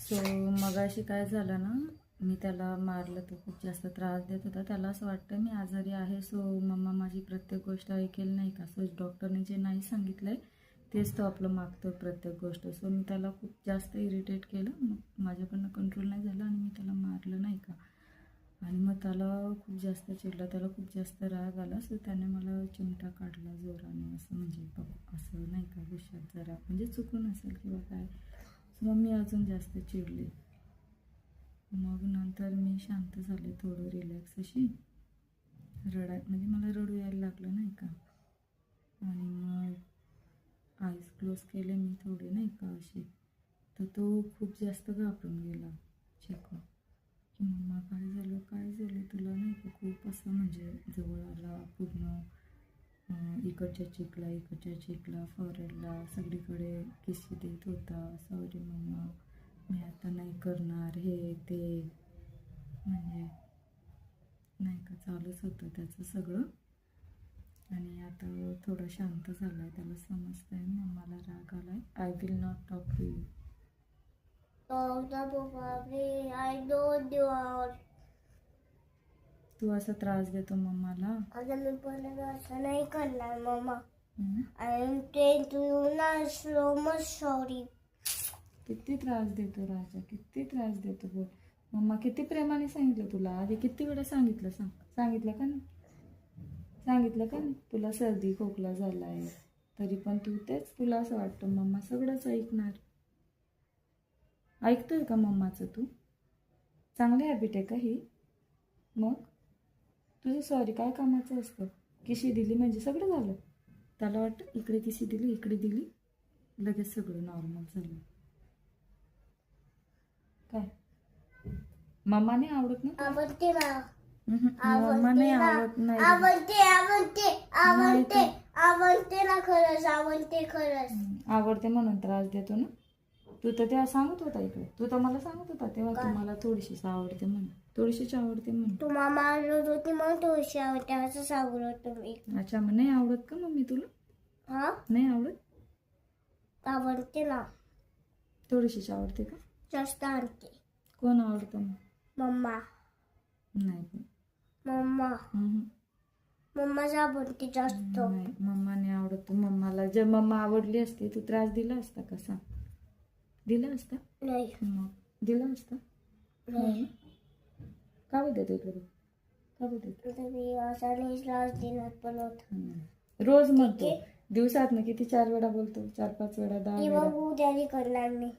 So मगाशी काय झालं ना, मी त्याला मारलं, तो खूप जास्त त्रास देत होता. त्याला असं वाटतं मी आजारी आहे, सो मम्मा माझी प्रत्येक गोष्ट ऐकेल नाही का. सो डॉक्टरने जे नाही सांगितलं आहे तेच तो आपलं मागतो प्रत्येक गोष्ट. सो मी त्याला खूप जास्त इरिटेट केलं, मग माझ्याकडनं कंट्रोल नाही झालं आणि मी त्याला मारलं नाही का. आणि मग त्याला खूप जास्त चिडलं, त्याला खूप जास्त राग आला. सो त्याने मला चिमटा काढला जोराने, असं म्हणजे बघ असं नाही का, गुस्सात जरा म्हणजे चुकून असेल किंवा काय. मग मी अजून जास्त चिडले. मग नंतर मी शांत झाले, थोडं रिलॅक्स अशी. म्हणजे मला रडू यायला लागलं नाही का. आणि मग आईज क्लोज केले मी थोडे नाही का असे. तर तो खूप जास्त घाबरून गेला चिकू, की मम्मा काय झालं तुला नाही का. खूप असं म्हणजे जवळ आला पूर्ण, इकडच्या चिकला फॉरेडला सगळीकडे किस्से देत होता. सॉरी मम्मा, मी आता नाही करणार, हे ते म्हणजे नाही का चालूच होतं त्याचं सगळं. आणि आता थोडा शांत झाला आहे, त्याला समजतं आहे मम्माला राग आला आहे. I will not talk to you. I don't want. तू असा त्रास देतो मम्माला. आता मी पण असं नाही करणार mamma. I am telling to you now so much sorry. किती त्रास देतो राजा, किती त्रास देतो बोल. मम्मा किती प्रेमाने सांगितलं तुला, आधी किती वेळा सांगितलं, सांगितलं का नाही, सांगितलं का नाही. तुला सर्दी खोकला झाला आहे तरी पण तू तेच, तुला असं वाटतं मम्मा सगळंच ऐकणार. ऐकतोय का मम्माचं तू. चांगली हॅबिट आहे का ही. मग तुझं सॉरी काय कामाचं असतं. किशी दिली म्हणजे सगळं झालं. त्याला वाटतं इकडे किशी दिली, इकडे दिली, लगेच सगळं नॉर्मल झालं. काय मम्माने आवडत ना. आवडते ना. मम्मा नाही आवडत नाही. आवडते ना खरंच, आवडते खरंच. आवडते म्हणून त्रास देतो ना. तू तर तेव्हा सांगत होता इकडे, तू तर मला सांगत होता तेव्हा तुम्हाला थोडीशीच आवडते म्हणून, थोडीशीच आवडते म्हणून. तू मामा आवडत होती म्हणून थोडीशी आवडते असं सांगत होतो मी. अच्छा, मग नाही आवडत का मम्मी तुला. हा नाही आवडत. आवडते ना. थोडीशीच आवडते का. जास्त आवडते. कोण आवडतं मग. मम्मा. नाही पण. मम्मा. मम्माच आवडते जास्त. नाही, मम्माने आवडत. मम्माला जर मम्मा आवडली असती तू त्रास दिला असता का सांग. दिला असता. नाही. मग दिला असता. नाही. का बोलते इकडे, का बोलते. मी असा नाही त्रास देणार परत. रोज म्हणतो, दिवसात ना किती 4 वेळा बोलतो, 4-5 वेळा, 10 किंवा वेळा. उद्या करणार मी.